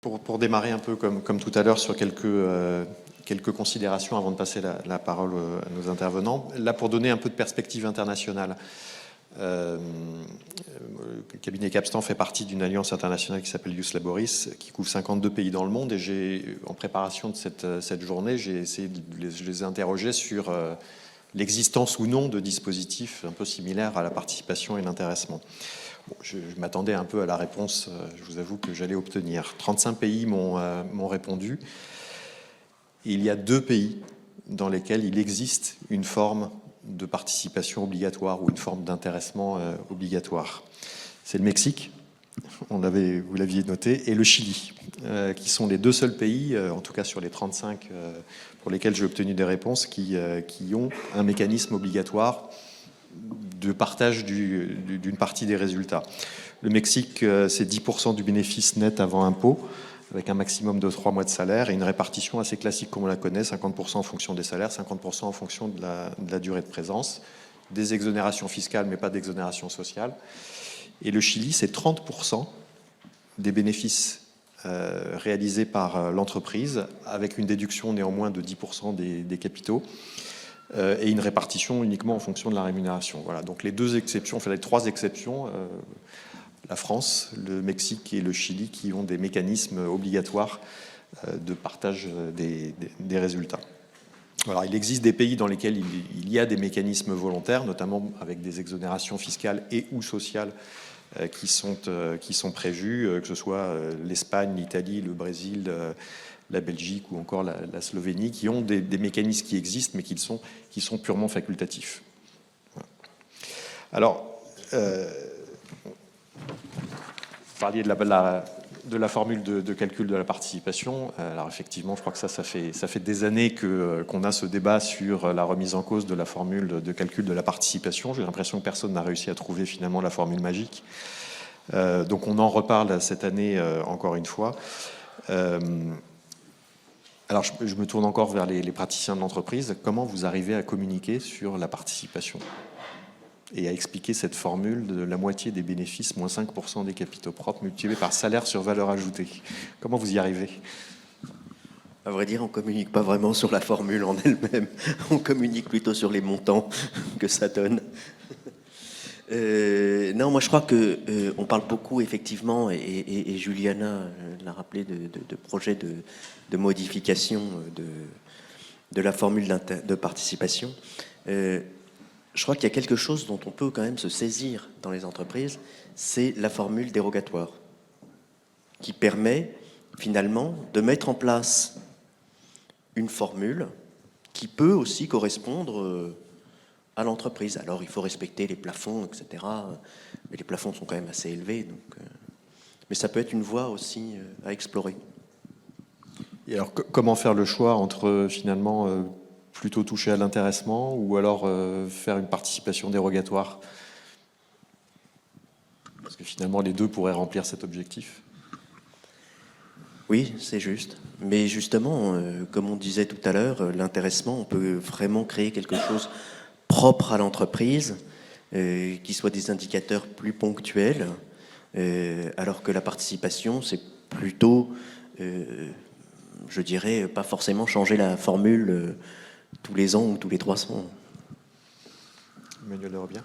Pour démarrer un peu comme tout à l'heure sur quelques considérations avant de passer la parole à nos intervenants. Là, pour donner un peu de perspective internationale, le cabinet Capstan fait partie d'une alliance internationale qui s'appelle Ius Laboris, qui couvre 52 pays dans le monde. Et en préparation de cette journée, j'ai essayé je les ai interrogés sur l'existence ou non de dispositifs un peu similaires à la participation et l'intéressement. Bon, je m'attendais un peu à la réponse, je vous avoue, que j'allais obtenir. 35 pays m'ont répondu. Et il y a 2 pays dans lesquels il existe une forme de participation obligatoire ou une forme d'intéressement obligatoire. C'est le Mexique, vous l'aviez noté, et le Chili, qui sont les 2 seuls pays, en tout cas sur les 35 pour lesquels j'ai obtenu des réponses, qui ont un mécanisme obligatoire de partage d'une partie des résultats. Le Mexique, c'est 10% du bénéfice net avant impôt, avec un maximum de 3 mois de salaire et une répartition assez classique comme on la connaît, 50% en fonction des salaires, 50% en fonction de la durée de présence, des exonérations fiscales mais pas d'exonération sociale. Et le Chili, c'est 30% des bénéfices réalisés par l'entreprise, avec une déduction néanmoins de 10% des capitaux, et une répartition uniquement en fonction de la rémunération. Voilà, donc les 2 exceptions, enfin les 3 exceptions, la France, le Mexique et le Chili, qui ont des mécanismes obligatoires de partage des résultats. Alors, il existe des pays dans lesquels il y a des mécanismes volontaires, notamment avec des exonérations fiscales et ou sociales qui sont prévues, que ce soit l'Espagne, l'Italie, le Brésil, la Belgique ou encore la Slovénie, qui ont des mécanismes qui existent, mais qui sont purement facultatifs. Voilà. Alors, vous parliez de la formule de calcul de la participation. Alors effectivement, je crois que ça fait des années qu'on a ce débat sur la remise en cause de la formule de calcul de la participation. J'ai l'impression que personne n'a réussi à trouver finalement la formule magique. Donc on en reparle cette année encore une fois. Alors, je me tourne encore vers les praticiens de l'entreprise. Comment vous arrivez à communiquer sur la participation et à expliquer cette formule de la moitié des bénéfices moins 5% des capitaux propres multipliés par salaire sur valeur ajoutée? Comment vous y arrivez? À vrai dire, on ne communique pas vraiment sur la formule en elle-même. On communique plutôt sur les montants que ça donne. Non, moi je crois que on parle beaucoup effectivement, et Juliana l'a rappelé, de projets de modification de la formule de participation. Je crois qu'il y a quelque chose dont on peut quand même se saisir dans les entreprises, c'est la formule dérogatoire, qui permet finalement de mettre en place une formule qui peut aussi correspondre à l'entreprise. Alors il faut respecter les plafonds, etc. Mais les plafonds sont quand même assez élevés, donc, mais ça peut être une voie aussi à explorer. Et alors comment faire le choix entre finalement plutôt toucher à l'intéressement ou alors faire une participation dérogatoire? Parce que finalement les 2 pourraient remplir cet objectif. Oui, c'est juste. Mais justement, comme on disait tout à l'heure, l'intéressement, on peut vraiment créer quelque chose propre à l'entreprise, qui soit des indicateurs plus ponctuels, alors que la participation, c'est plutôt, je dirais, pas forcément changer la formule tous les ans ou tous les 300. Emmanuel de Robien.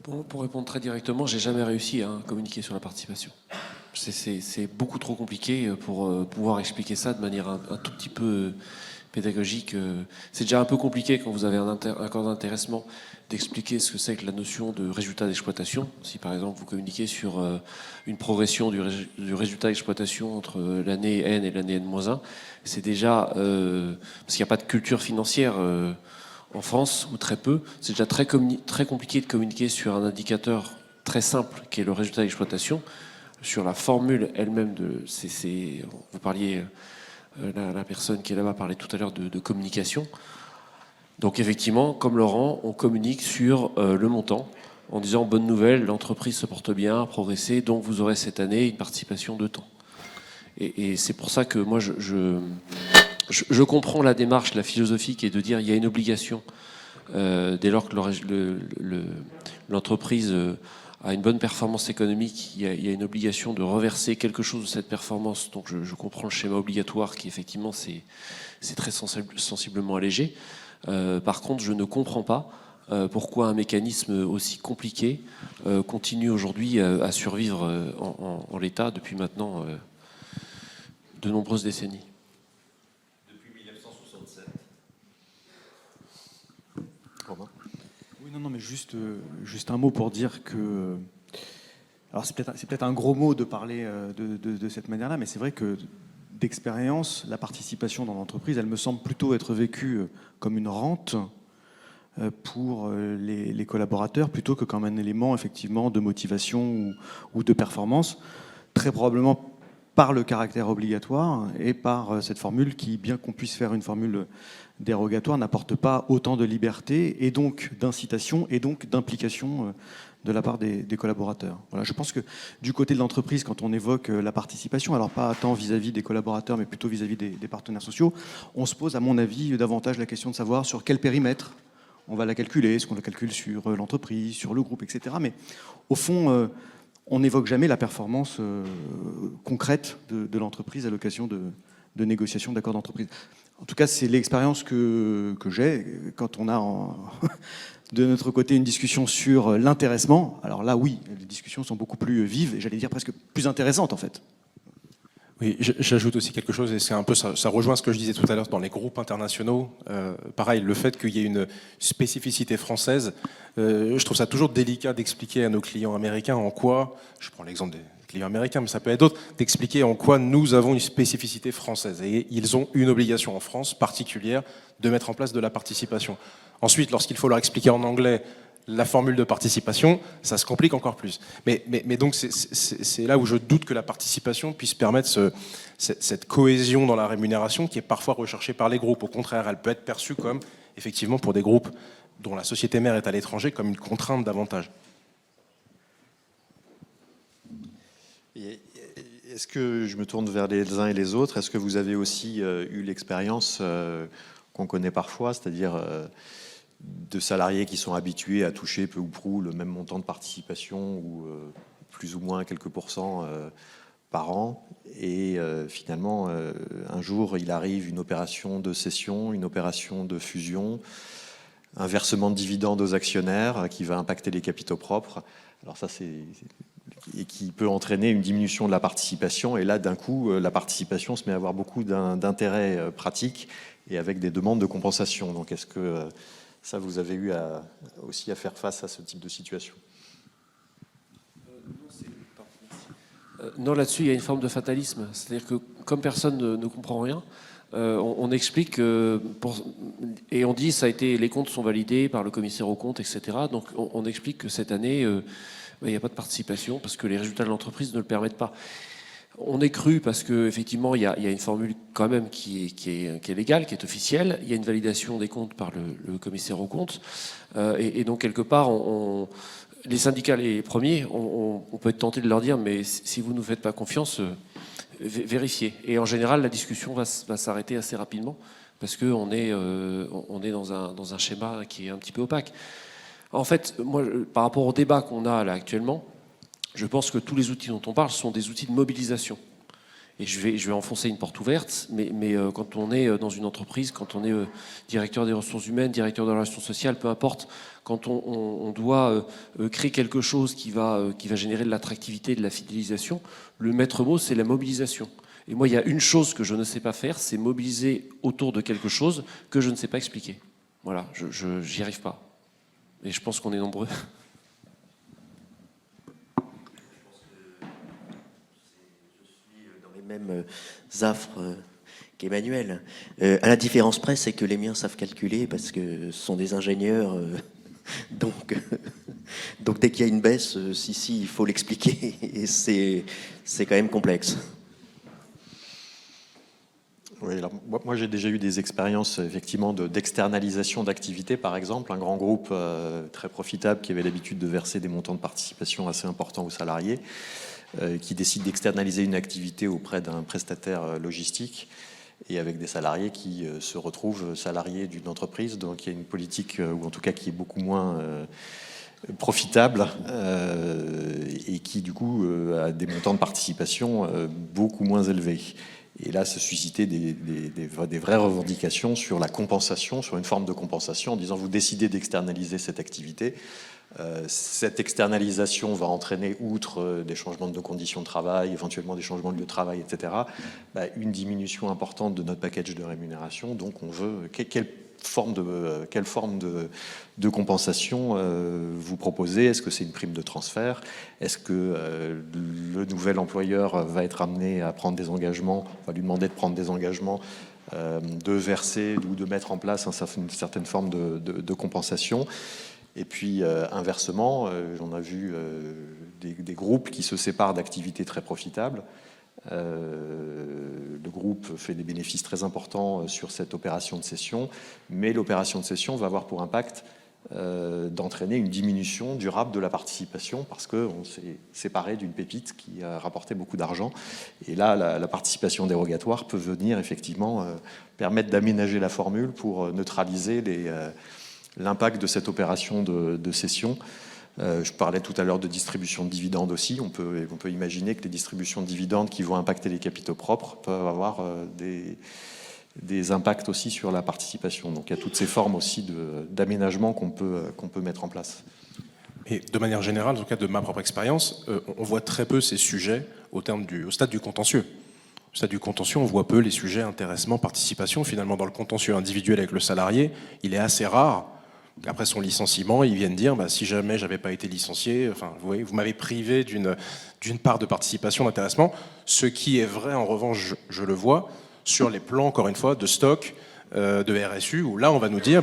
Pour répondre très directement, j'ai jamais réussi à communiquer sur la participation. C'est beaucoup trop compliqué pour pouvoir expliquer ça de manière un tout petit peu pédagogique. C'est déjà un peu compliqué quand vous avez un accord d'intéressement d'expliquer ce que c'est que la notion de résultat d'exploitation. Si par exemple vous communiquez sur une progression du résultat d'exploitation entre l'année N et l'année N-1, c'est déjà, parce qu'il n'y a pas de culture financière en France, ou très peu, c'est déjà très compliqué de communiquer sur un indicateur très simple qui est le résultat d'exploitation, sur la formule elle-même vous parliez, la personne qui est là-bas parlait tout à l'heure de communication. Donc effectivement, comme Laurent, on communique sur le montant en disant bonne nouvelle, l'entreprise se porte bien, a progressé, donc vous aurez cette année une participation de temps. Et c'est pour ça que moi je comprends la démarche, la philosophie qui est de dire il y a une obligation dès lors que l'entreprise à une bonne performance économique, il y a une obligation de reverser quelque chose de cette performance. Donc je comprends le schéma obligatoire qui effectivement c'est très sensiblement allégé. Par contre, je ne comprends pas pourquoi un mécanisme aussi compliqué continue aujourd'hui à survivre en l'état depuis maintenant de nombreuses décennies. Depuis 1967. Oui, non, mais juste un mot pour dire que... Alors c'est peut-être un gros mot de parler de cette manière-là, mais c'est vrai que d'expérience, la participation dans l'entreprise, elle me semble plutôt être vécue comme une rente pour les collaborateurs, plutôt que comme un élément effectivement de motivation ou de performance, très probablement par le caractère obligatoire et par cette formule qui, bien qu'on puisse faire une formule dérogatoire, n'apporte pas autant de liberté et donc d'incitation et donc d'implication de la part des collaborateurs. Voilà, je pense que du côté de l'entreprise, quand on évoque la participation, alors pas tant vis-à-vis des collaborateurs, mais plutôt vis-à-vis des partenaires sociaux, on se pose, à mon avis, davantage la question de savoir sur quel périmètre on va la calculer, est-ce qu'on la calcule sur l'entreprise, sur le groupe, etc. Mais au fond, on n'évoque jamais la performance concrète de l'entreprise à l'occasion de négociations d'accords d'entreprise. En tout cas, c'est l'expérience que j'ai quand on a de notre côté une discussion sur l'intéressement. Alors là, oui, les discussions sont beaucoup plus vives et j'allais dire presque plus intéressantes en fait. Oui, j'ajoute aussi quelque chose, et c'est un peu ça rejoint ce que je disais tout à l'heure dans les groupes internationaux. Pareil, le fait qu'il y ait une spécificité française, je trouve ça toujours délicat d'expliquer à nos clients américains en quoi, je prends l'exemple des clients américains, mais ça peut être d'autres, d'expliquer en quoi nous avons une spécificité française. Et ils ont une obligation en France particulière de mettre en place de la participation. Ensuite, lorsqu'il faut leur expliquer en anglais la formule de participation, ça se complique encore plus. Mais donc c'est là où je doute que la participation puisse permettre cette cohésion dans la rémunération qui est parfois recherchée par les groupes. Au contraire, elle peut être perçue comme, effectivement, pour des groupes dont la société mère est à l'étranger, comme une contrainte davantage. Est-ce que je me tourne vers les uns et les autres? Est-ce que vous avez aussi eu l'expérience qu'on connaît parfois, c'est-à-dire de salariés qui sont habitués à toucher peu ou prou le même montant de participation ou plus ou moins quelques pourcents par an et finalement un jour il arrive une opération de cession, une opération de fusion, un versement de dividendes aux actionnaires qui va impacter les capitaux propres. Alors ça et qui peut entraîner une diminution de la participation et là d'un coup la participation se met à avoir beaucoup d'intérêts pratiques et avec des demandes de compensation. Donc est-ce que ça, vous avez eu aussi à faire face à ce type de situation? Non, là-dessus, il y a une forme de fatalisme. C'est-à-dire que comme personne ne comprend rien, on explique et on dit les comptes sont validés par le commissaire aux comptes, etc. Donc on explique que cette année, il n'y a pas de participation parce que les résultats de l'entreprise ne le permettent pas. On est cru parce qu'effectivement, il y a une formule quand même qui est légale, qui est officielle. Il y a une validation des comptes par le commissaire aux comptes. Et donc, quelque part, les syndicats, les premiers, on peut être tenté de leur dire, mais si vous ne nous faites pas confiance, vérifiez. Et en général, la discussion va s'arrêter assez rapidement parce qu'on est dans un schéma qui est un petit peu opaque. En fait, moi, par rapport au débat qu'on a là actuellement, je pense que tous les outils dont on parle sont des outils de mobilisation. Et je vais enfoncer une porte ouverte, mais quand on est dans une entreprise, quand on est directeur des ressources humaines, directeur de la relation sociale, peu importe, quand on doit créer quelque chose qui va générer de l'attractivité, de la fidélisation, le maître mot, c'est la mobilisation. Et moi, il y a une chose que je ne sais pas faire, c'est mobiliser autour de quelque chose que je ne sais pas expliquer. Voilà, j'y arrive pas. Et je pense qu'on est nombreux. Mêmes affres qu'Emmanuel. À la différence près, c'est que les miens savent calculer parce que ce sont des ingénieurs. Donc dès qu'il y a une baisse, il faut l'expliquer. Et c'est quand même complexe. Oui, alors, moi j'ai déjà eu des expériences effectivement d'externalisation d'activités, par exemple, un grand groupe très profitable qui avait l'habitude de verser des montants de participation assez importants aux salariés, qui décide d'externaliser une activité auprès d'un prestataire logistique et avec des salariés qui se retrouvent salariés d'une entreprise, donc il y a une politique, ou en tout cas qui est beaucoup moins profitable et qui du coup a des montants de participation beaucoup moins élevés. Et là, se suscitait des vraies revendications sur la compensation, sur une forme de compensation, en disant vous décidez d'externaliser cette activité. Cette externalisation va entraîner, outre des changements de conditions de travail, éventuellement des changements de lieu de travail, etc., une diminution importante de notre package de rémunération. Donc on veut... Quelle forme de compensation vous proposez? Est-ce que c'est une prime de transfert? Est-ce que le nouvel employeur va être amené à prendre des engagements, va lui demander de prendre des engagements, de verser ou de mettre en place une certaine forme de compensation? Et puis inversement, on a vu des groupes qui se séparent d'activités très profitables. Le groupe fait des bénéfices très importants sur cette opération de cession, mais l'opération de cession va avoir pour impact d'entraîner une diminution durable de la participation parce qu'on s'est séparé d'une pépite qui a rapporté beaucoup d'argent. Et là, la participation dérogatoire peut venir effectivement permettre d'aménager la formule pour neutraliser l'impact de cette opération de cession. Je parlais tout à l'heure de distribution de dividendes aussi. On peut imaginer que les distributions de dividendes qui vont impacter les capitaux propres peuvent avoir des impacts aussi sur la participation. Donc il y a toutes ces formes aussi d'aménagement qu'on peut mettre en place. Et de manière générale, en tout cas de ma propre expérience, on voit très peu ces sujets au stade du contentieux. Au stade du contentieux, on voit peu les sujets intéressement, participation. Finalement, dans le contentieux individuel avec le salarié, il est assez rare qu'après son licenciement, ils viennent dire si jamais j'avais pas été licencié, enfin, vous voyez, vous m'avez privé d'une part de participation, d'intéressement. Ce qui est vrai, en revanche, je le vois, sur les plans, encore une fois, de stock, de RSU, où là, on va nous dire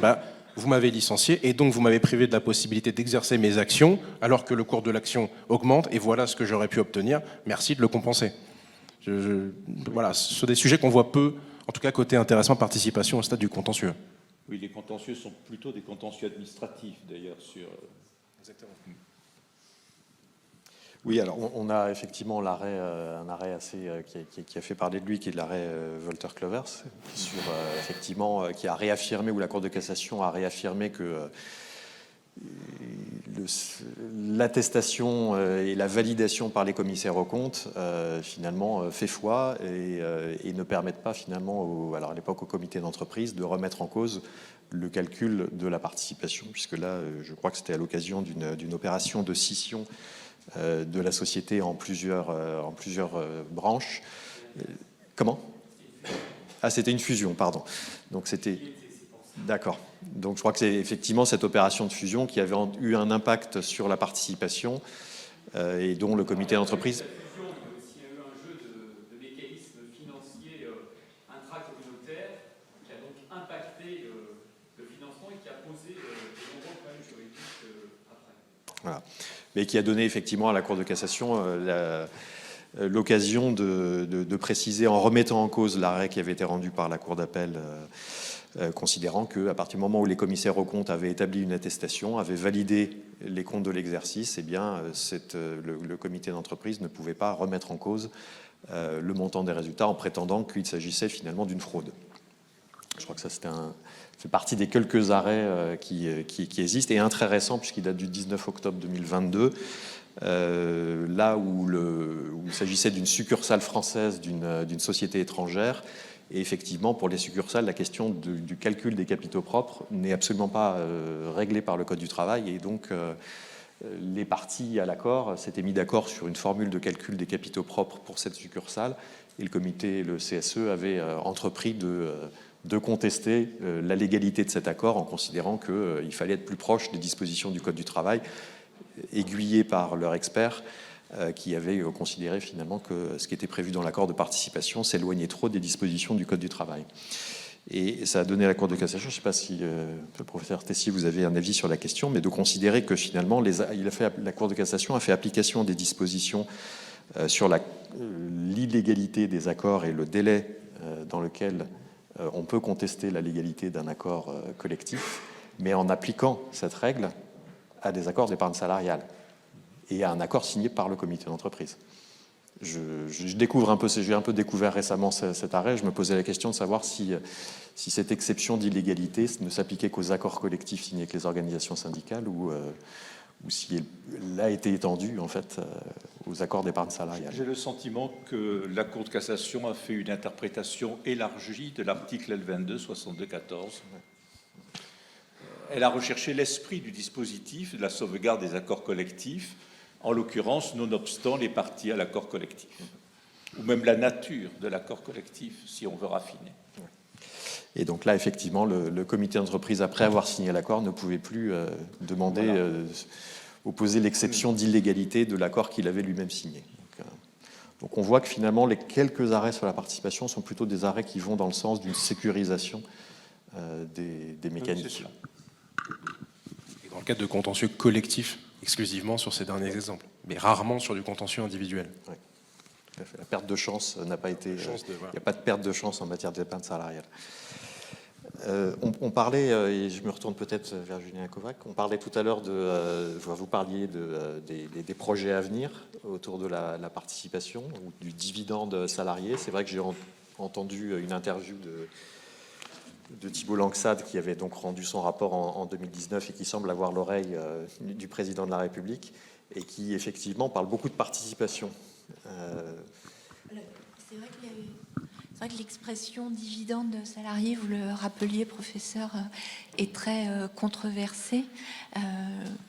vous m'avez licencié et donc vous m'avez privé de la possibilité d'exercer mes actions alors que le cours de l'action augmente et voilà ce que j'aurais pu obtenir. Merci de le compenser. Voilà, ce sont des sujets qu'on voit peu, en tout cas côté intéressement, participation au stade du contentieux. Oui, les contentieux sont plutôt des contentieux administratifs, d'ailleurs, sur... Exactement. Oui, alors on a effectivement un arrêt assez qui a fait parler de lui, qui est l'arrêt Wolters-Clovers, sur effectivement qui a réaffirmé, où la Cour de cassation a réaffirmé que l'attestation et la validation par les commissaires aux comptes finalement fait foi et ne permettent pas finalement, alors à l'époque au comité d'entreprise, de remettre en cause le calcul de la participation, puisque là, je crois que c'était à l'occasion d'une opération de scission de la société en plusieurs branches. Comment ? Ah, c'était une fusion, pardon. Donc c'était... D'accord. Donc je crois que c'est effectivement cette opération de fusion qui avait eu un impact sur la participation et dont le comité d'entreprise... Il y a eu un jeu de mécanismes financiers intracommunautaires qui a donc impacté le financement et qui a posé de nombreux problèmes juridiques après. Voilà. Mais qui a donné effectivement à la Cour de cassation l'occasion de préciser, en remettant en cause l'arrêt qui avait été rendu par la Cour d'appel, considérant qu'à partir du moment où les commissaires aux comptes avaient établi une attestation, avaient validé les comptes de l'exercice, eh bien, le comité d'entreprise ne pouvait pas remettre en cause le montant des résultats en prétendant qu'il s'agissait finalement d'une fraude. Je crois que ça fait partie des quelques arrêts qui existent, et un très récent puisqu'il date du 19 octobre 2022, là où il s'agissait d'une succursale française d'une société étrangère. Et effectivement, pour les succursales, la question du calcul des capitaux propres n'est absolument pas réglée par le Code du travail. Et donc, les parties à l'accord s'étaient mis d'accord sur une formule de calcul des capitaux propres pour cette succursale. Et le comité, le CSE, avait entrepris de contester la légalité de cet accord en considérant qu'il fallait être plus proche des dispositions du Code du travail, aiguillés par leur expert, qui avait considéré finalement que ce qui était prévu dans l'accord de participation s'éloignait trop des dispositions du Code du travail. Et ça a donné à la Cour de cassation, je ne sais pas si le professeur Tessier, vous avez un avis sur la question, mais de considérer que finalement, la Cour de cassation a fait application des dispositions sur l'illégalité des accords et le délai dans lequel on peut contester la légalité d'un accord collectif, mais en appliquant cette règle à des accords d'épargne salariale et à un accord signé par le comité d'entreprise. Je découvre un peu, j'ai un peu découvert récemment cet arrêt. Je me posais la question de savoir si cette exception d'illégalité ne s'appliquait qu'aux accords collectifs signés avec les organisations syndicales ou ou si elle a été étendue en fait aux accords d'épargne salariale. J'ai le sentiment que la Cour de cassation a fait une interprétation élargie de l'article L22 62-14. Elle a recherché l'esprit du dispositif de la sauvegarde des accords collectifs, en l'occurrence, nonobstant les parties à l'accord collectif, ou même la nature de l'accord collectif, si on veut raffiner. Et donc là, effectivement, le comité d'entreprise, après avoir signé l'accord, ne pouvait plus demander, opposer l'exception d'illégalité de l'accord qu'il avait lui-même signé. Donc on voit que finalement, les quelques arrêts sur la participation sont plutôt des arrêts qui vont dans le sens d'une sécurisation des mécanismes. Et dans le cadre de contentieux collectifs, exclusivement sur ces derniers exemples, mais rarement sur du contentieux individuel. Oui, tout à fait. La perte de chance n'a pas été... Il n'y a pas de perte de chance en matière d'épargne salariale. On parlait, et je me retourne peut-être vers Julien Kovac, on parlait tout à l'heure vous parliez des projets à venir autour de la participation ou du dividende salarié. C'est vrai que j'ai entendu une interview de Thibault Langsade qui avait donc rendu son rapport en 2019 et qui semble avoir l'oreille du président de la République et qui effectivement parle beaucoup de participation. C'est vrai que l'expression dividende salarié, vous le rappeliez, professeur, est très controversée.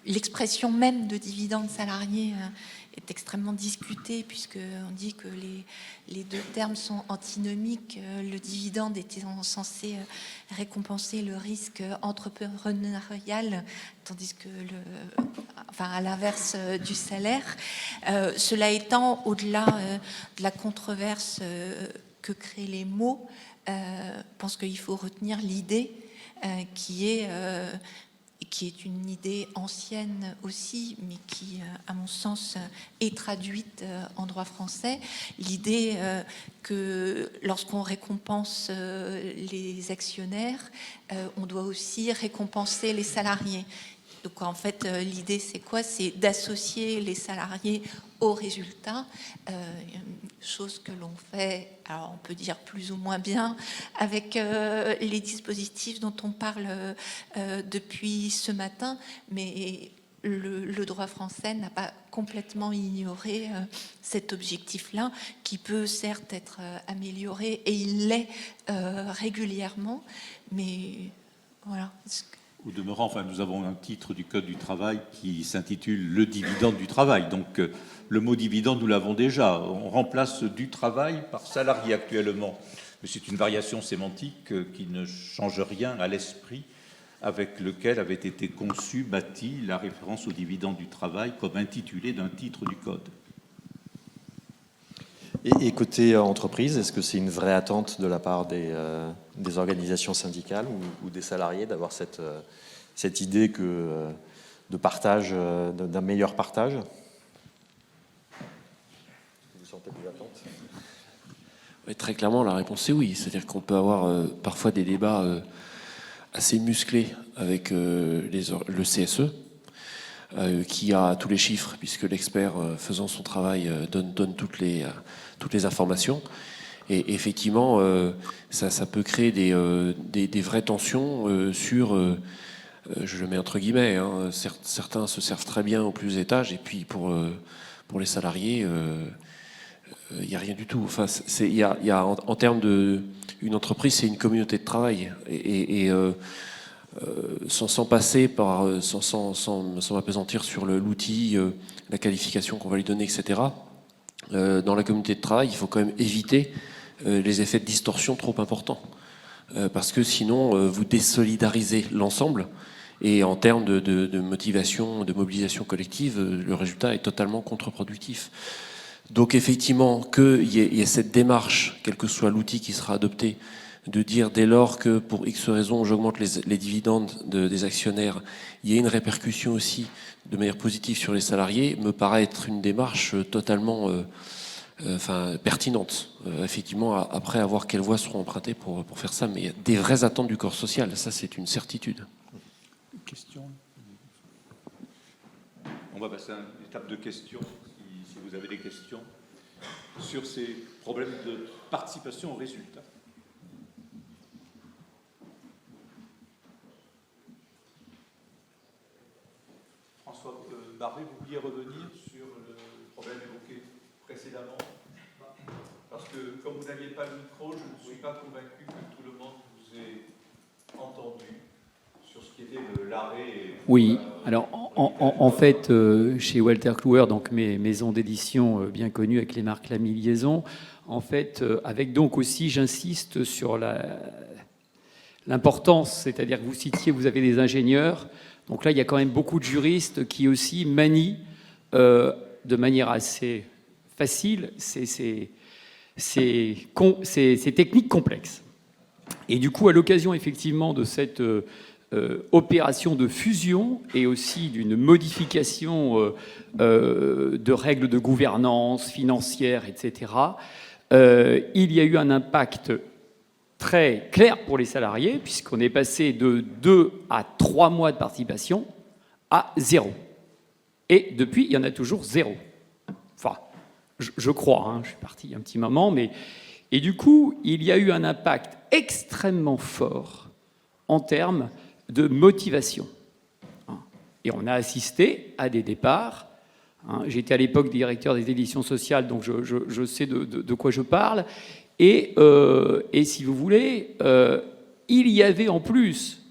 L'expression même de dividende salarié est extrêmement discutée puisqu'on dit que les deux termes sont antinomiques. Le dividende était censé récompenser le risque entrepreneurial, tandis que à l'inverse du salaire. Cela étant, au-delà de la controverse que créent les mots, je pense qu'il faut retenir l'idée qui est une idée ancienne aussi, mais qui, à mon sens, est traduite en droit français. L'idée que lorsqu'on récompense les actionnaires, on doit aussi récompenser les salariés. Donc en fait, l'idée c'est quoi? C'est d'associer les salariés aux résultats, chose que l'on fait, alors on peut dire plus ou moins bien, avec les dispositifs dont on parle depuis ce matin, mais le droit français n'a pas complètement ignoré cet objectif-là, qui peut certes être amélioré, et il l'est régulièrement, mais voilà. Au demeurant, nous avons un titre du Code du travail qui s'intitule « Le dividende du travail ». Donc, le mot dividende, nous l'avons déjà. On remplace du travail par salarié actuellement. Mais c'est une variation sémantique qui ne change rien à l'esprit avec lequel avait été conçue, bâtie la référence au dividende du travail comme intitulé d'un titre du Code. Et côté entreprise, est-ce que c'est une vraie attente de la part des organisations syndicales ou des salariés d'avoir cette idée de partage, d'un meilleur partage? Vous sentez des attentes? Oui, très clairement, la réponse est oui. C'est-à-dire qu'on peut avoir parfois des débats assez musclés avec le CSE, qui a tous les chiffres, puisque l'expert faisant son travail donne toutes les informations. Et effectivement, ça peut créer des vraies tensions sur, je le mets entre guillemets, hein, certains se servent très bien au plus étage, et puis pour les salariés, il n'y a rien du tout. Enfin, il y a en termes une entreprise, c'est une communauté de travail, et sans passer par, sans m'appesantir sur l'outil, la qualification qu'on va lui donner, etc. Dans la communauté de travail, il faut quand même éviter les effets de distorsion trop importants, parce que sinon vous désolidarisez l'ensemble, et en termes de motivation, de mobilisation collective, le résultat est totalement contre-productif. Donc effectivement, qu'il y ait cette démarche, quel que soit l'outil qui sera adopté, de dire dès lors que pour X raisons j'augmente les dividendes des actionnaires, il y a une répercussion aussi de manière positive sur les salariés, me paraît être une démarche totalement pertinente. Effectivement, après, à voir quelles voies seront empruntées pour faire ça, mais il y a des vraies attentes du corps social, ça c'est une certitude. Question. On va passer à une étape de questions, si vous avez des questions, sur ces problèmes de participation aux résultats. François, Barré, vous vouliez revenir sur le problème évoqué précédemment? Parce que comme vous n'aviez pas le micro, je ne suis pas convaincu que tout le monde vous ait entendu sur ce qui était l'arrêt. Oui, alors en fait, chez Walter Kluwer, donc mes maisons d'édition bien connues avec les marques Lamy Liaison, en fait, avec donc aussi, j'insiste sur l'importance, c'est-à-dire que vous citiez, vous avez des ingénieurs, donc là, il y a quand même beaucoup de juristes qui aussi manient de manière assez facile ces techniques complexes. Et du coup, à l'occasion effectivement de cette opération de fusion et aussi d'une modification de règles de gouvernance financière, etc., il y a eu un impact très clair pour les salariés, puisqu'on est passé de 2 à 3 mois de participation à 0. Et depuis, il y en a toujours 0. Enfin, je crois, hein, je suis parti il y a un petit moment, mais... Et du coup, il y a eu un impact extrêmement fort en termes de motivation. Et on a assisté à des départs. J'étais à l'époque directeur des éditions sociales, donc je sais de quoi je parle. Et si vous voulez, il y avait en plus,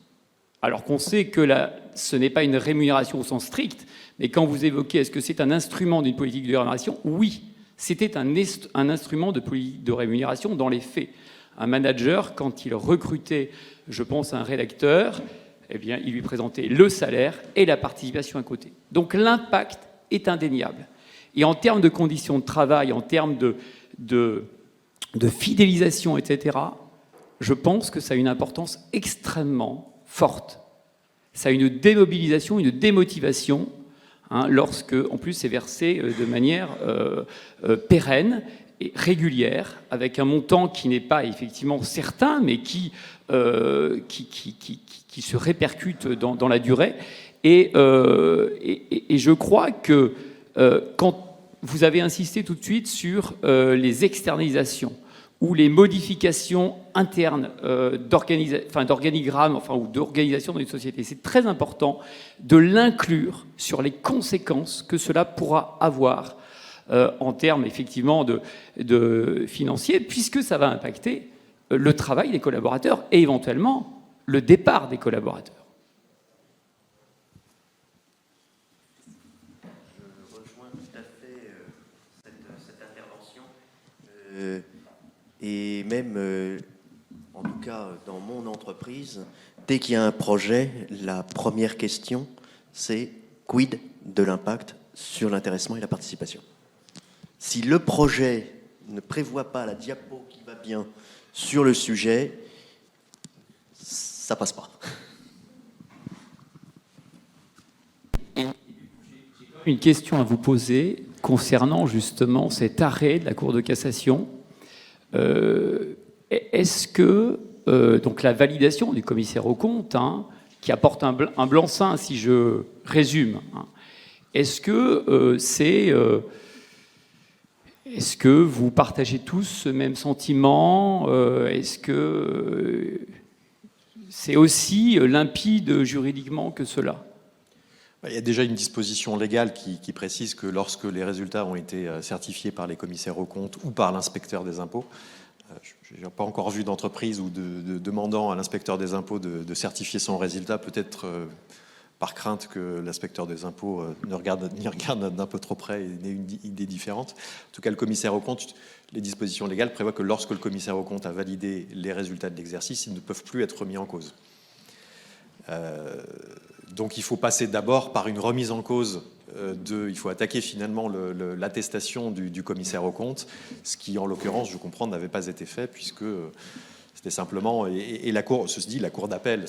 alors qu'on sait que ce n'est pas une rémunération au sens strict, mais quand vous évoquez est-ce que c'est un instrument d'une politique de rémunération, oui, c'était un instrument de politique de rémunération dans les faits. Un manager, quand il recrutait, je pense, un rédacteur, eh bien, il lui présentait le salaire et la participation à côté. Donc l'impact est indéniable. Et en termes de conditions de travail, en termes de fidélisation, etc., je pense que ça a une importance extrêmement forte. Ça a une démobilisation, une démotivation, lorsque, en plus, c'est versé de manière pérenne et régulière, avec un montant qui n'est pas effectivement certain, mais qui se répercute dans la durée. Et je crois que quand vous avez insisté tout de suite sur les externalisations ou les modifications internes d'organigramme, ou d'organisation dans une société, c'est très important de l'inclure sur les conséquences que cela pourra avoir en termes effectivement de financiers, puisque ça va impacter le travail des collaborateurs et éventuellement le départ des collaborateurs. Je rejoins tout à fait cette intervention. Et même, en tout cas, dans mon entreprise, dès qu'il y a un projet, la première question, c'est quid de l'impact sur l'intéressement et la participation. Si le projet ne prévoit pas la diapo qui va bien sur le sujet, ça passe pas. Une question à vous poser concernant justement cet arrêt de la Cour de cassation. Est-ce que donc la validation du commissaire aux comptes, qui apporte un blanc-seing, si je résume, est-ce que est-ce que vous partagez tous ce même sentiment? Est-ce que c'est aussi limpide juridiquement que cela? Il y a déjà une disposition légale qui précise que lorsque les résultats ont été certifiés par les commissaires aux comptes ou par l'inspecteur des impôts, je n'ai pas encore vu d'entreprise ou de demandant à l'inspecteur des impôts de certifier son résultat, peut-être par crainte que l'inspecteur des impôts n'y regarde d'un peu trop près et n'ait une idée différente. En tout cas, le commissaire aux comptes, les dispositions légales prévoient que lorsque le commissaire aux comptes a validé les résultats de l'exercice, ils ne peuvent plus être remis en cause. Donc il faut passer d'abord par une remise en cause il faut attaquer finalement l'attestation du commissaire aux comptes, ce qui en l'occurrence, je comprends, n'avait pas été fait puisque c'était simplement, et la Cour, ceci dit, la Cour d'appel,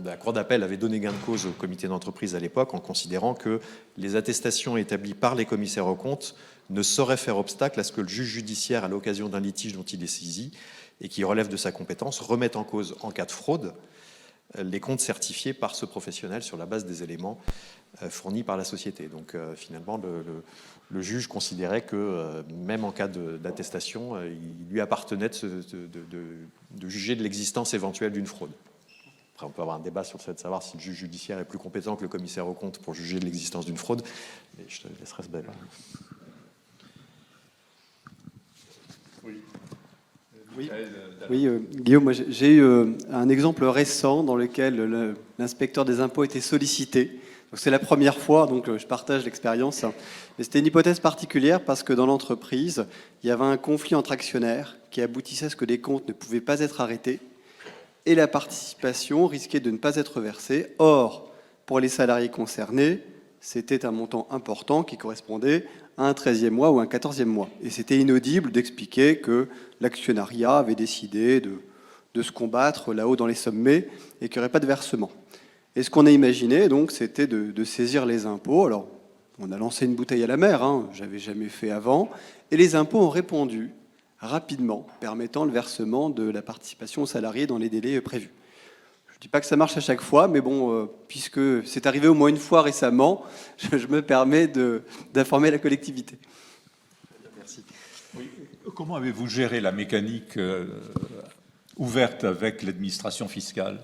la Cour d'appel avait donné gain de cause au comité d'entreprise à l'époque en considérant que les attestations établies par les commissaires aux comptes ne sauraient faire obstacle à ce que le juge judiciaire, à l'occasion d'un litige dont il est saisi et qui relève de sa compétence, remette en cause, en cas de fraude, les comptes certifiés par ce professionnel sur la base des éléments fournis par la société. Donc finalement, le juge considérait que même en cas d'attestation, il lui appartenait de juger de l'existence éventuelle d'une fraude. Après, on peut avoir un débat sur le fait de savoir si le juge judiciaire est plus compétent que le commissaire aux comptes pour juger de l'existence d'une fraude, mais je te laisserai ce débat. Oui, Guillaume, moi j'ai eu un exemple récent dans lequel l'inspecteur des impôts était sollicité. Donc c'est la première fois, donc je partage l'expérience. Mais c'était une hypothèse particulière parce que dans l'entreprise, il y avait un conflit entre actionnaires qui aboutissait à ce que les comptes ne pouvaient pas être arrêtés et la participation risquait de ne pas être versée. Or, pour les salariés concernés, c'était un montant important qui correspondait à un 13e mois ou un 14e mois. Et c'était inaudible d'expliquer que l'actionnariat avait décidé de se combattre là-haut dans les sommets et qu'il n'y aurait pas de versement. Et ce qu'on a imaginé, donc, c'était de saisir les impôts. Alors, on a lancé une bouteille à la mer, hein, j'avais jamais fait avant, et les impôts ont répondu rapidement, permettant le versement de la participation aux salariés dans les délais prévus. Je ne dis pas que ça marche à chaque fois, mais bon, puisque c'est arrivé au moins une fois récemment, je me permets d'informer la collectivité. Merci. Oui. Comment avez-vous géré la mécanique ouverte avec l'administration fiscale ?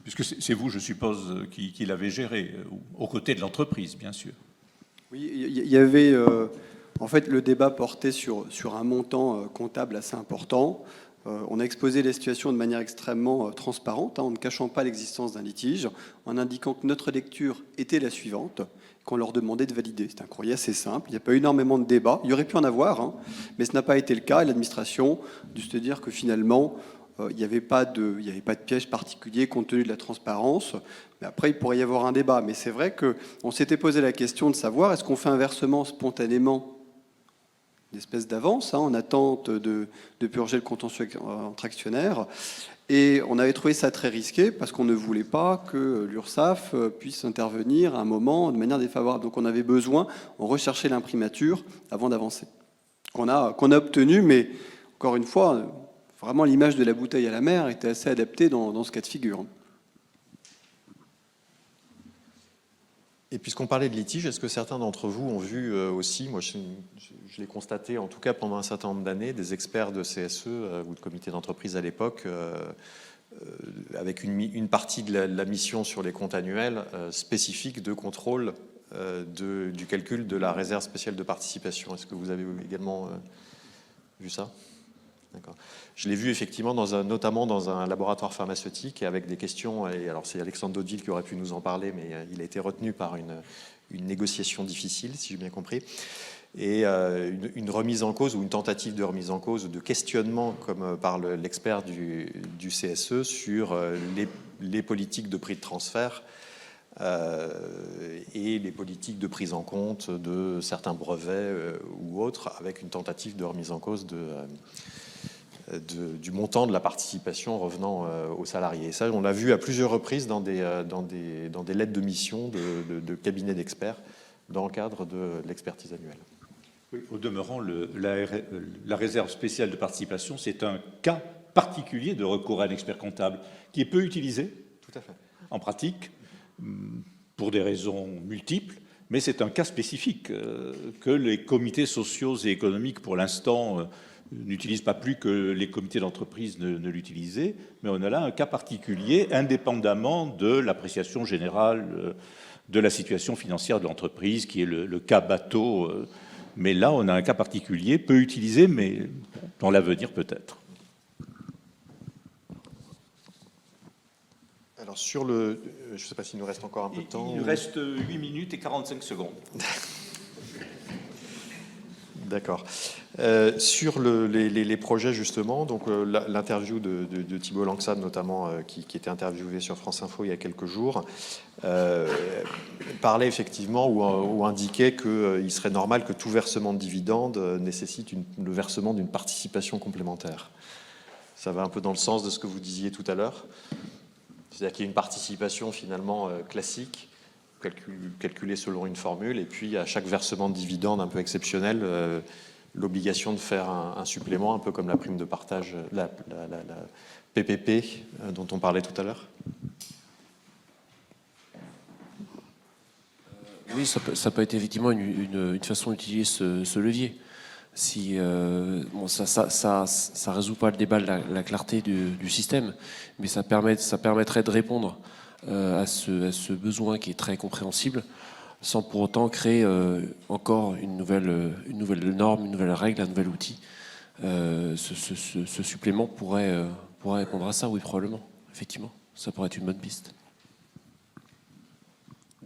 Puisque c'est vous, je suppose, qui l'avez géré, aux côtés de l'entreprise, bien sûr. Oui, il y avait... en fait, le débat portait sur un montant comptable assez important. On a exposé les situations de manière extrêmement transparente, en ne cachant pas l'existence d'un litige, en indiquant que notre lecture était la suivante, qu'on leur demandait de valider. C'est un courrier assez simple, il n'y a pas eu énormément de débats, il y aurait pu en avoir, mais ce n'a pas été le cas, et l'administration a dû se dire que finalement, il n'y avait pas de piège particulier compte tenu de la transparence. Mais après, il pourrait y avoir un débat. Mais c'est vrai qu'on s'était posé la question de savoir, est-ce qu'on fait un versement spontanément, une espèce d'avance, en attente de purger le contentieux entre actionnaires. Et on avait trouvé ça très risqué parce qu'on ne voulait pas que l'URSSAF puisse intervenir à un moment de manière défavorable. Donc on avait besoin, on recherchait l'imprimature avant d'avancer. Qu'on a obtenu, mais encore une fois, vraiment l'image de la bouteille à la mer était assez adaptée dans ce cas de figure. Et puisqu'on parlait de litige, est-ce que certains d'entre vous ont vu aussi, moi je l'ai constaté en tout cas pendant un certain nombre d'années, des experts de CSE ou de comité d'entreprise à l'époque, avec une partie de la mission sur les comptes annuels spécifique de contrôle du calcul de la réserve spéciale de participation. Est-ce que vous avez également vu ça ? D'accord. Je l'ai vu effectivement notamment dans un laboratoire pharmaceutique avec des questions, et alors c'est Alexandre Daudeville qui aurait pu nous en parler, mais il a été retenu par une négociation difficile, si j'ai bien compris, et une remise en cause ou une tentative de remise en cause, de questionnement comme par l'expert du CSE sur les politiques de prix de transfert et les politiques de prise en compte de certains brevets ou autres, avec une tentative de remise en cause du montant de la participation revenant aux salariés. Et ça, on l'a vu à plusieurs reprises dans des lettres de mission de cabinets d'experts dans le cadre de l'expertise annuelle. Oui, au demeurant, la réserve spéciale de participation, c'est un cas particulier de recours à un expert comptable qui est peu utilisé. Tout à fait. En pratique, pour des raisons multiples, mais c'est un cas spécifique que les comités sociaux et économiques, pour l'instant, n'utilisent pas plus que les comités d'entreprise ne l'utilisaient, mais on a là un cas particulier, indépendamment de l'appréciation générale de la situation financière de l'entreprise, qui est le cas bateau. Mais là, on a un cas particulier, peu utilisé, mais dans l'avenir peut-être. Alors sur je ne sais pas s'il nous reste encore un peu de temps. Il reste 8 minutes et 45 secondes. D'accord. Sur les projets, justement, donc l'interview de Thibault Langsam, notamment, qui était interviewé sur France Info il y a quelques jours, parlait effectivement ou indiquait qu'il serait normal que tout versement de dividendes nécessite le versement d'une participation complémentaire. Ça va un peu dans le sens de ce que vous disiez tout à l'heure. C'est-à-dire qu'il y a une participation finalement classique, calculée selon une formule, et puis à chaque versement de dividende un peu exceptionnel, l'obligation de faire un supplément, un peu comme la prime de partage, la PPP dont on parlait tout à l'heure. Oui, ça peut être effectivement une façon d'utiliser ce levier. Bon, ça résout pas le débat de la clarté du système, mais ça permettrait de répondre à ce besoin qui est très compréhensible, sans pour autant créer encore une nouvelle norme, une nouvelle règle, un nouvel outil. Ce supplément pourrait répondre à ça, oui, probablement. Effectivement, ça pourrait être une bonne piste.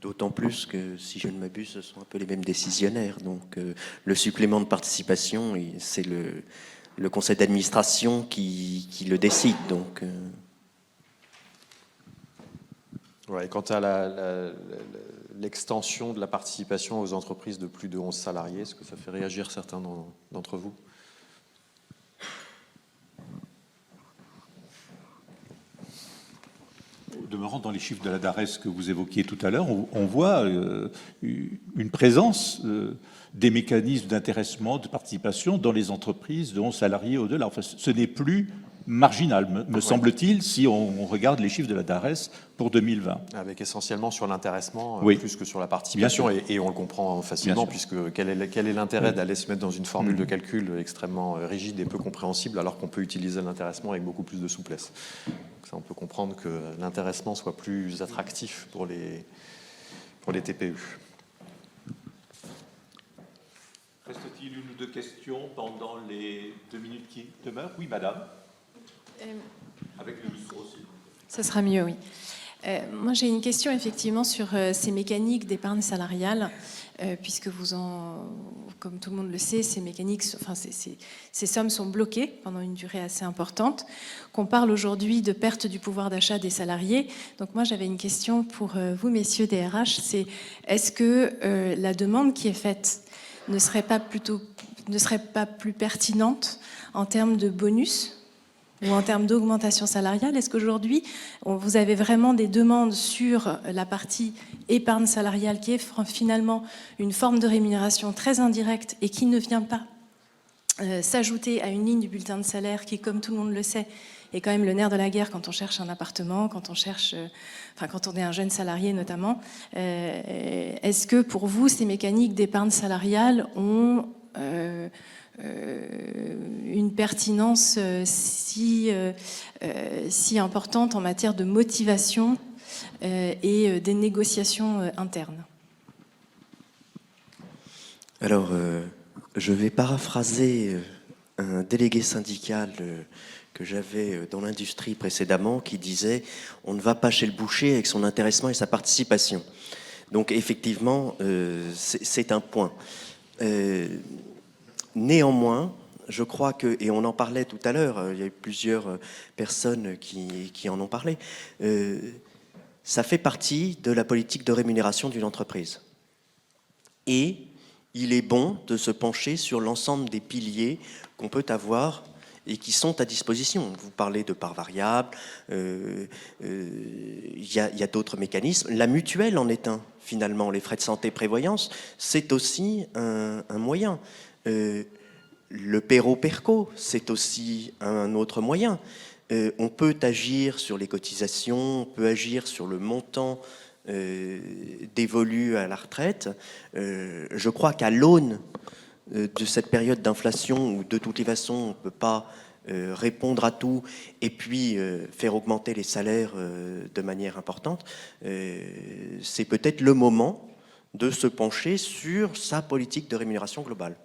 D'autant plus que, si je ne m'abuse, ce sont un peu les mêmes décisionnaires. Donc, le supplément de participation, c'est le conseil d'administration qui le décide. Donc, Ouais, quant à l'extension de la participation aux entreprises de plus de 11 salariés, est-ce que ça fait réagir certains d'entre vous? Demeurant dans les chiffres de la DARES que vous évoquiez tout à l'heure, on voit une présence des mécanismes d'intéressement, de participation dans les entreprises de 11 salariés au-delà. Enfin, ce n'est plus marginal, me semble-t-il, si on regarde les chiffres de la DARES pour 2020. Avec essentiellement sur l'intéressement, Oui. plus que sur la participation, et on le comprend facilement, Bien sûr. puisque quel est l'intérêt d'aller se mettre dans une formule de calcul extrêmement rigide et peu compréhensible, alors qu'on peut utiliser l'intéressement avec beaucoup plus de souplesse. Donc ça, on peut comprendre que l'intéressement soit plus attractif pour les TPE. Reste-t-il une ou deux questions pendant les 2 minutes qui demeurent? Oui, madame. Avec le micro aussi. Ça sera mieux, oui. Moi, j'ai une question effectivement sur ces mécaniques d'épargne salariale, puisque comme tout le monde le sait, ces sommes sont bloquées pendant une durée assez importante, qu'on parle aujourd'hui de perte du pouvoir d'achat des salariés. Donc moi, j'avais une question pour vous, messieurs des RH, c'est est-ce que la demande qui est faite ne serait pas plus pertinente en termes de bonus ou en termes d'augmentation salariale? Est-ce qu'aujourd'hui, vous avez vraiment des demandes sur la partie épargne salariale qui est finalement une forme de rémunération très indirecte et qui ne vient pas s'ajouter à une ligne du bulletin de salaire qui, comme tout le monde le sait, est quand même le nerf de la guerre quand on cherche un appartement, quand on est un jeune salarié notamment. Est-ce que pour vous, ces mécaniques d'épargne salariale ont une pertinence si importante en matière de motivation et des négociations internes? alors, je vais paraphraser un délégué syndical que j'avais dans l'industrie précédemment qui disait « on ne va pas chez le boucher avec son intéressement et sa participation ». Donc effectivement, c'est un point. Néanmoins, je crois que, et on en parlait tout à l'heure, il y a eu plusieurs personnes qui en ont parlé, ça fait partie de la politique de rémunération d'une entreprise. Et il est bon de se pencher sur l'ensemble des piliers qu'on peut avoir et qui sont à disposition. Vous parlez de parts variables, il y a d'autres mécanismes. La mutuelle en est un, finalement. Les frais de santé prévoyance, c'est aussi un moyen. Le PERO-PERCO, c'est aussi un autre moyen. On peut agir sur les cotisations, on peut agir sur le montant dévolu à la retraite. Je crois qu'à l'aune de cette période d'inflation où de toutes les façons on ne peut pas répondre à tout et puis faire augmenter les salaires de manière importante, c'est peut-être le moment de se pencher sur sa politique de rémunération globale.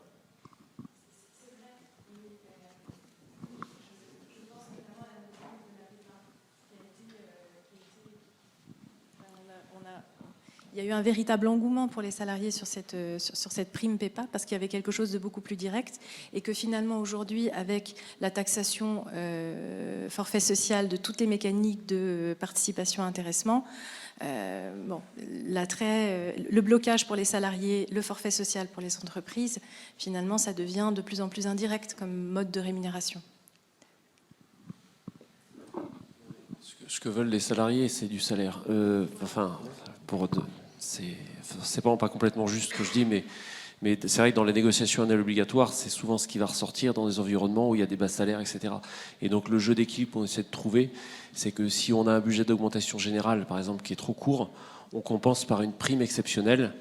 Il y a eu un véritable engouement pour les salariés sur cette prime PEPA parce qu'il y avait quelque chose de beaucoup plus direct et que finalement aujourd'hui avec la taxation forfait social de toutes les mécaniques de participation intéressement, le blocage pour les salariés, le forfait social pour les entreprises, finalement ça devient de plus en plus indirect comme mode de rémunération. Ce que veulent les salariés, c'est du salaire. C'est vraiment pas complètement juste ce que je dis, mais c'est vrai que dans les négociations annuelles obligatoires, c'est souvent ce qui va ressortir dans des environnements où il y a des bas salaires, etc. Et donc le jeu d'équilibre qu'on essaie de trouver, c'est que si on a un budget d'augmentation générale, par exemple, qui est trop court, on compense par une prime exceptionnelle.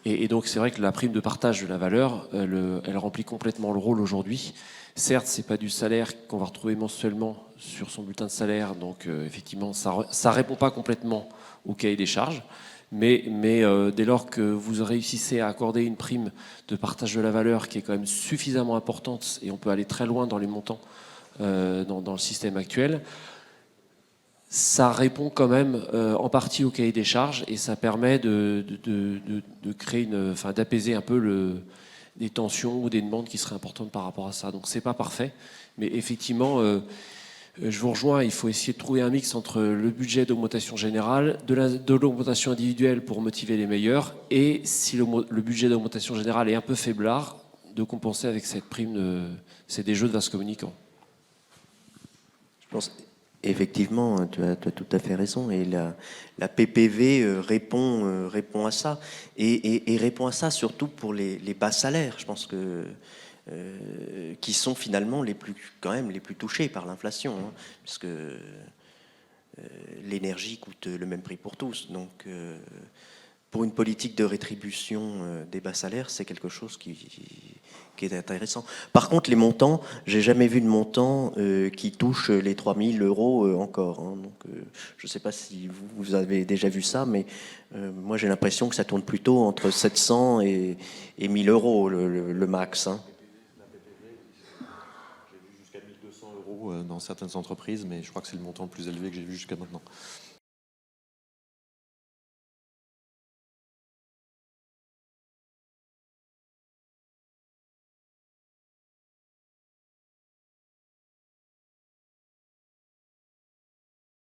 Et donc c'est vrai que la prime de partage de la valeur, elle remplit complètement le rôle aujourd'hui. Certes, c'est pas du salaire qu'on va retrouver mensuellement sur son bulletin de salaire, donc effectivement, ça répond pas complètement au cahier des charges. Mais dès lors que vous réussissez à accorder une prime de partage de la valeur qui est quand même suffisamment importante, et on peut aller très loin dans les montants dans le système actuel, ça répond quand même en partie au cahier des charges et ça permet de créer d'apaiser un peu des tensions ou des demandes qui seraient importantes par rapport à ça. Donc c'est pas parfait, mais effectivement, je vous rejoins, il faut essayer de trouver un mix entre le budget d'augmentation générale, de l'augmentation individuelle pour motiver les meilleurs, et si le budget d'augmentation générale est un peu faiblard, de compenser avec cette prime, c'est des jeux de vases communicants. Je pense effectivement, tu as tout à fait raison, et la PPV répond à ça, et répond à ça surtout pour les bas salaires. Je pense que qui sont finalement quand même les plus touchés par l'inflation, hein, puisque l'énergie coûte le même prix pour tous. Donc, pour une politique de rétribution des bas salaires, c'est quelque chose qui est intéressant. Par contre, les montants, j'ai jamais vu de montant qui touche les 3 000 euros encore. Hein. Donc, je ne sais pas si vous avez déjà vu ça, mais moi j'ai l'impression que ça tourne plutôt entre 700 et 1 000 euros le max. Hein. J'ai vu jusqu'à 1 200 euros dans certaines entreprises, mais je crois que c'est le montant le plus élevé que j'ai vu jusqu'à maintenant.